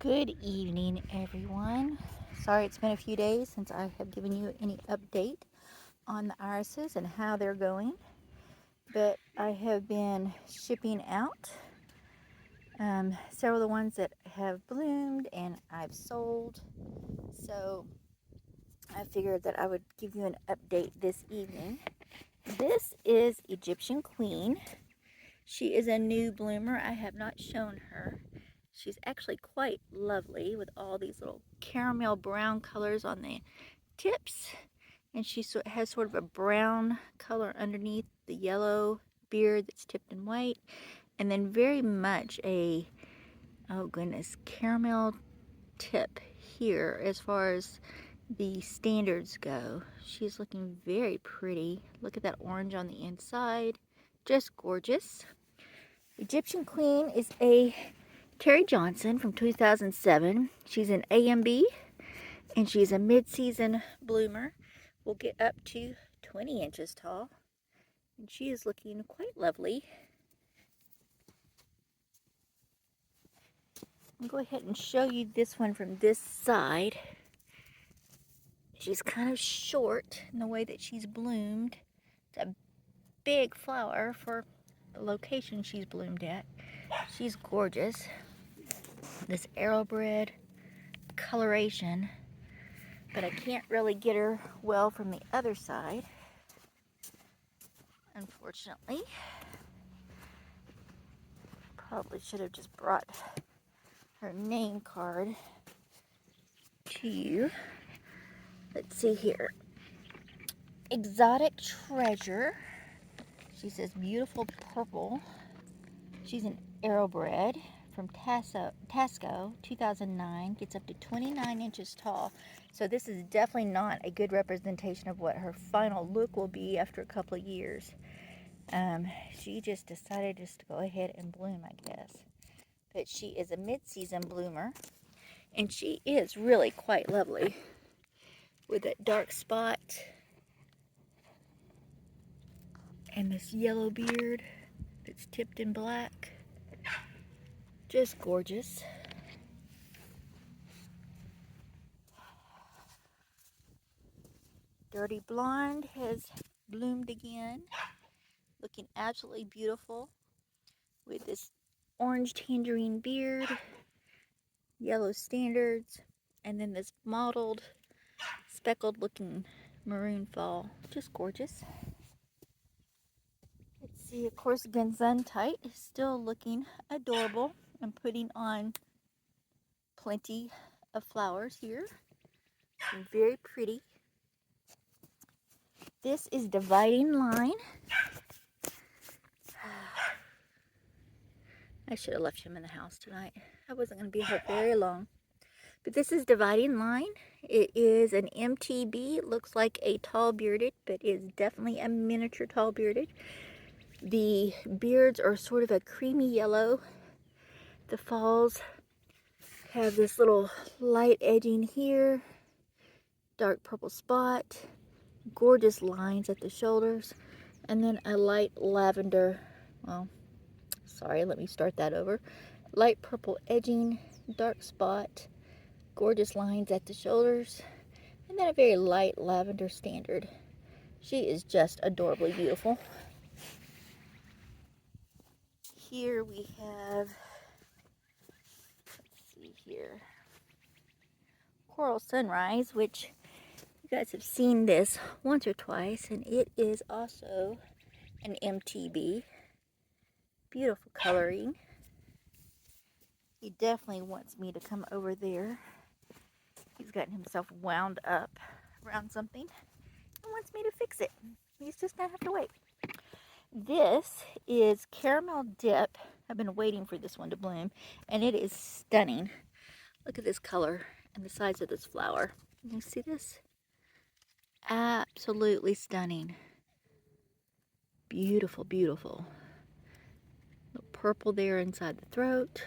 Good evening, everyone. Sorry it's been a few days since I have given you any update on the irises and how they're going, but I have been shipping out several of the ones that have bloomed and I've sold. So I figured that I would give you an update this evening. This is Egyptian Queen. She is a new bloomer. I have not shown her. She's actually quite lovely with all these little caramel brown colors on the tips, and she has sort of a brown color underneath the yellow beard that's tipped in white, and then very much a, oh goodness, caramel tip here as far as the standards go. She's looking very pretty. Look at that orange on the inside. Just gorgeous. Egyptian Queen is a Terry Johnson from 2007. She's an AMB and she's a mid-season bloomer. Will get up to 20 inches tall, and she is looking quite lovely. I'll go ahead and show you this one from this side. She's kind of short in the way that she's bloomed. It's a big flower for the location she's bloomed at. She's gorgeous. This arrowbred coloration, but I can't really get her well from the other side, unfortunately. Probably should have just brought her name card to you. Let's see here. Exotic Treasure. She says beautiful purple. She's an arrowbred from Tasco, 2009. Gets up to 29 inches tall. So this is definitely not a good representation of what her final look will be after a couple of years. She just decided just to go ahead and bloom, I guess. But she is a mid-season bloomer, and she is really quite lovely with that dark spot and this yellow beard that's tipped in black. Just gorgeous. Dirty Blonde has bloomed again, looking absolutely beautiful with this orange tangerine beard, yellow standards, and then this mottled, speckled looking maroon fall. Just gorgeous. Let's see, of course, Gesundheit is still looking adorable. I'm putting on plenty of flowers here. Very pretty. This is Dividing Line. I should have left him in the house tonight. I wasn't going to be here very long. But this is Dividing Line. It is an MTB. It looks like a tall bearded, but is definitely a miniature tall bearded. The beards are sort of a creamy yellow. The falls have this little light edging here, dark purple spot, gorgeous lines at the shoulders, and then a light lavender, well, sorry, let me start that over. Light purple edging, dark spot, gorgeous lines at the shoulders, and then a very light lavender standard. She is just adorably beautiful. Here we have, let's see here, Coral Sunrise, which you guys have seen this once or twice, and it is also an MTB. Beautiful coloring. He definitely wants me to come over there. He's gotten himself wound up around something and wants me to fix it. He's just gonna have to wait. This is Caramel Dip. I've been waiting for this one to bloom, and it is stunning. Look at this color and the size of this flower. Can you see this? Absolutely stunning. Beautiful, beautiful. Little purple there inside the throat.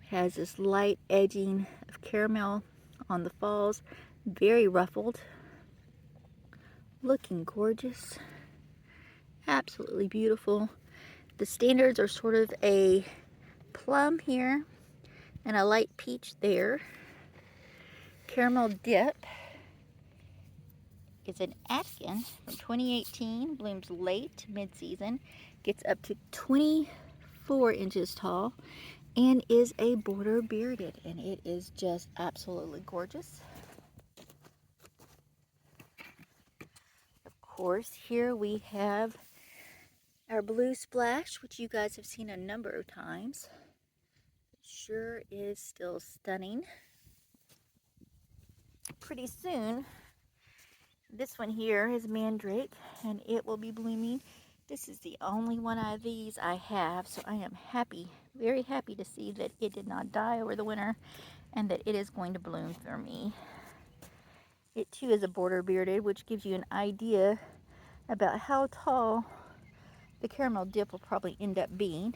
Has this light edging of caramel on the falls. Very ruffled. Looking gorgeous. Absolutely beautiful. The standards are sort of a plum here. and a light peach there. Caramel Dip is an Atkin from 2018, blooms late mid-season, gets up to 24 inches tall, and is a border bearded, and it is just absolutely gorgeous. Of course, here we have our Blue Splash, which you guys have seen a number of times. It sure is still stunning. Pretty soon, this one here is Mandrake, and it will be blooming. This is the only one of these I have, so I am happy, very happy to see that it did not die over the winter and that it is going to bloom for me. It too is a border bearded, which gives you an idea about how tall the Caramel Dip will probably end up being.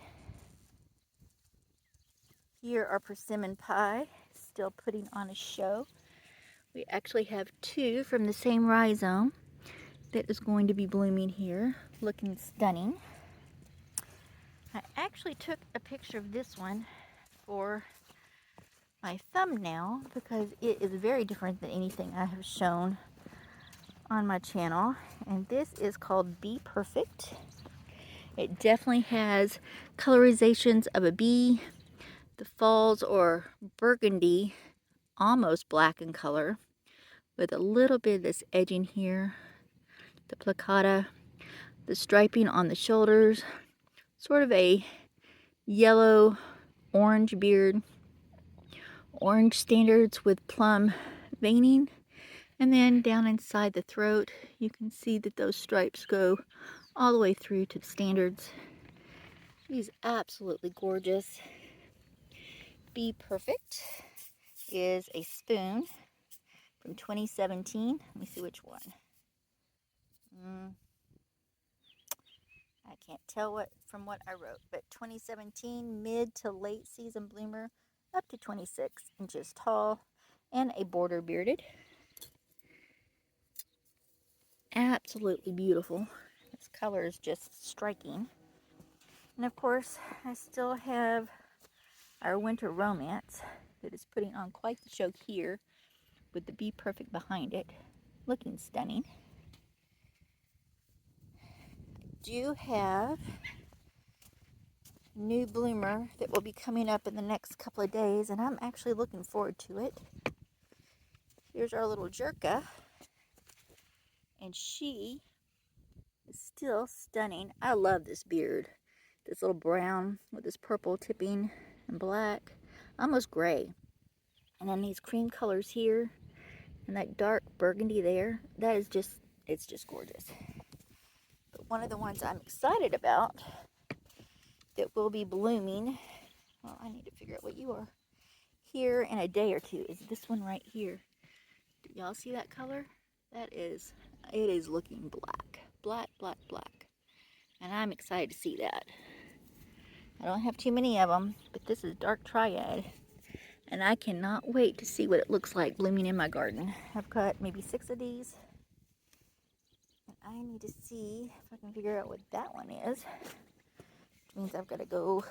Here are Persimmon Pie, still putting on a show. We actually have two from the same rhizome that is going to be blooming here, looking stunning. I actually took a picture of this one for my thumbnail because it is very different than anything I have shown on my channel, and this is called Bee Perfect. It definitely has colorizations of a bee. The falls are burgundy, almost black in color, with a little bit of this edging here, the placata, the striping on the shoulders, sort of a yellow orange beard, orange standards with plum veining, and then down inside the throat you can see that those stripes go all the way through to the standards. She's absolutely gorgeous. Bee Perfect is a spoon from 2017. Let me see which one. I can't tell what from what I wrote, but 2017 mid to late season bloomer, up to 26 inches tall, and a border bearded. Absolutely beautiful. This color is just striking. And of course, I still have our Winter Romance that is putting on quite the show here with the Bee Perfect behind it, looking stunning. I do have new bloomer that will be coming up in the next couple of days, and I'm actually looking forward to it. Here's our little Jerka, and she is still stunning. I love this beard, this little brown with this purple tipping and black, almost gray, and then these cream colors here and that dark burgundy there. That is just, it's just gorgeous. But one of the ones I'm excited about that will be blooming, well, I need to figure out what you are, here in a day or two, is this one right here. Do y'all see that color? That is, it is looking black. Black, black, black. And I'm excited to see that. I don't have too many of them, but this is Dark Triad. And I cannot wait to see what it looks like blooming in my garden. I've got maybe 6 of these. And I need to see if I can figure out what that one is. Which means I've got to go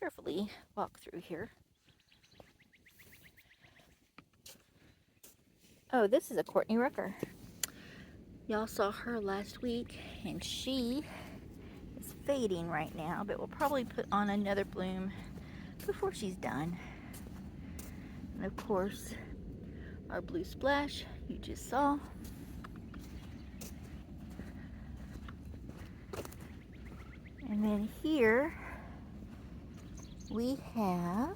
carefully walk through here. Oh, this is a Courtney Rucker. Y'all saw her last week, and she is fading right now, but we'll probably put on another bloom before she's done. And of course, our Blue Splash you just saw. And then here we have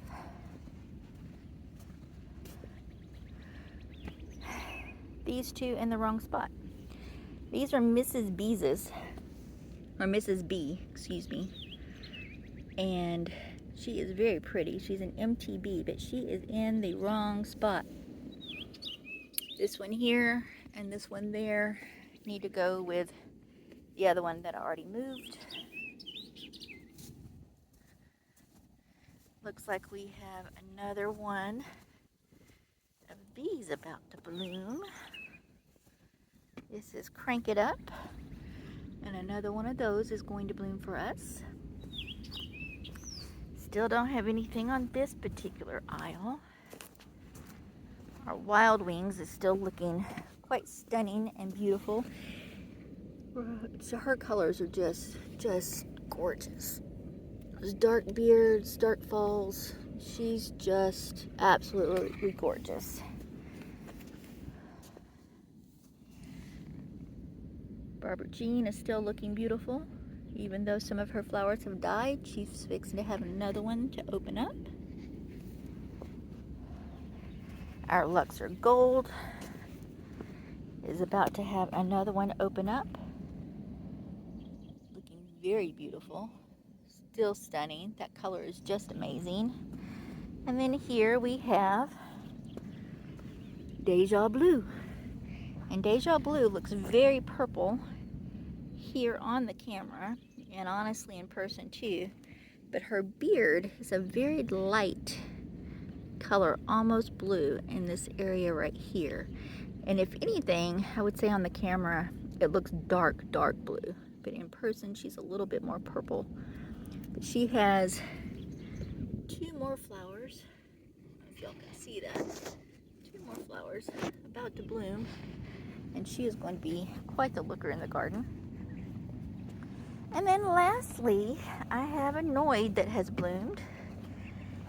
these two in the wrong spot. These are Mrs. B's, or Mrs. B, excuse me. And she is very pretty. She's an MTB, but she is in the wrong spot. This one here and this one there need to go with the other one that I already moved. Looks like we have another one of these about to bloom. This is Crank It Up, and another one of those is going to bloom for us. still don't have anything on this particular aisle. Our wild wings is still looking quite stunning and beautiful. So her colors are just gorgeous. Those dark beards, dark falls. She's just absolutely gorgeous. Barbara Jean is still looking beautiful. Even though some of her flowers have died, she's fixing to have another one to open up. Our Luxor Gold is about to have another one open up. Looking very beautiful. Still stunning. That color is just amazing. And then here we have Deja Blue. And Deja Blue looks very purple here on the camera, and honestly in person too. But her beard is a very light color, almost blue in this area right here. And if anything, I would say on the camera it looks dark blue, but in person she's a little bit more purple. But she has 2 more flowers, I don't know if y'all can see that, 2 more flowers about to bloom, and she is going to be quite the looker in the garden. And then lastly, I have a Noid that has bloomed.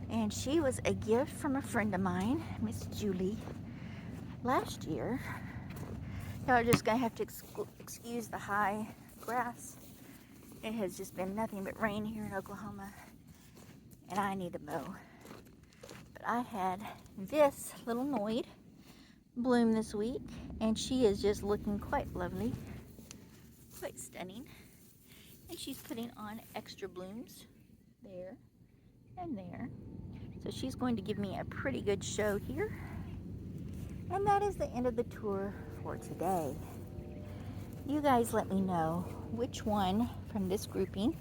And she was a gift from a friend of mine, Miss Julie, last year. Y'all are just going to have to excuse the high grass. It has just been nothing but rain here in Oklahoma, and I need to mow. But I had this little Noid bloom this week, and she is just looking quite lovely, quite stunning. And she's putting on extra blooms there and there. So she's going to give me a pretty good show here. And that is the end of the tour for today. You guys let me know which one from this grouping,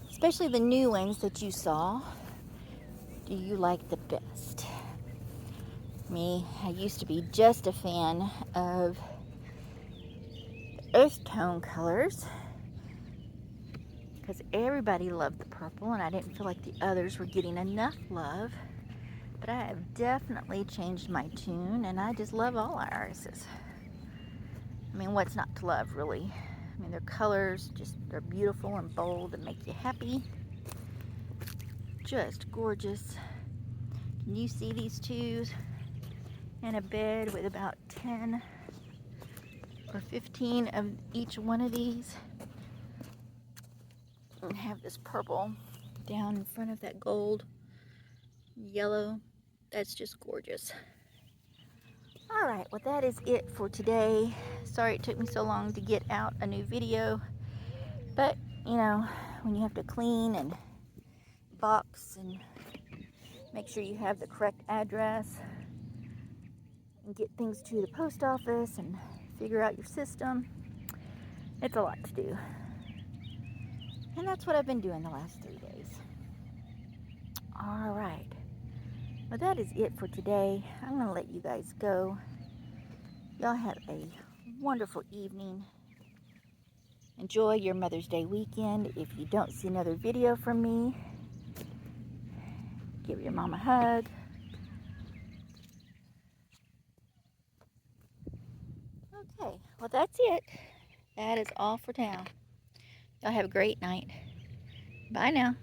especially the new ones that you saw, do you like the best? Me, I used to be just a fan of earth tone colors because everybody loved the purple and I didn't feel like the others were getting enough love. But I have definitely changed my tune, and I just love all irises. I mean, what's not to love, really? I mean, their colors, they're beautiful and bold and make you happy. Just gorgeous. Can you see these 2 in a bed with about 10 or 15 of each one of these? And have this purple down in front of that gold, yellow. That's just gorgeous. Alright, well that is it for today. Sorry it took me so long to get out a new video. But, you know, when you have to clean and box and make sure you have the correct address and get things to the post office and figure out your system, it's a lot to do. And that's what I've been doing the last 3 days. Alright. Well, that is it for today. I'm going to let you guys go. Y'all have a wonderful evening. Enjoy your Mother's Day weekend. If you don't see another video from me, give your mom a hug. Okay, well that's it. That is all for now. Y'all have a great night. Bye now.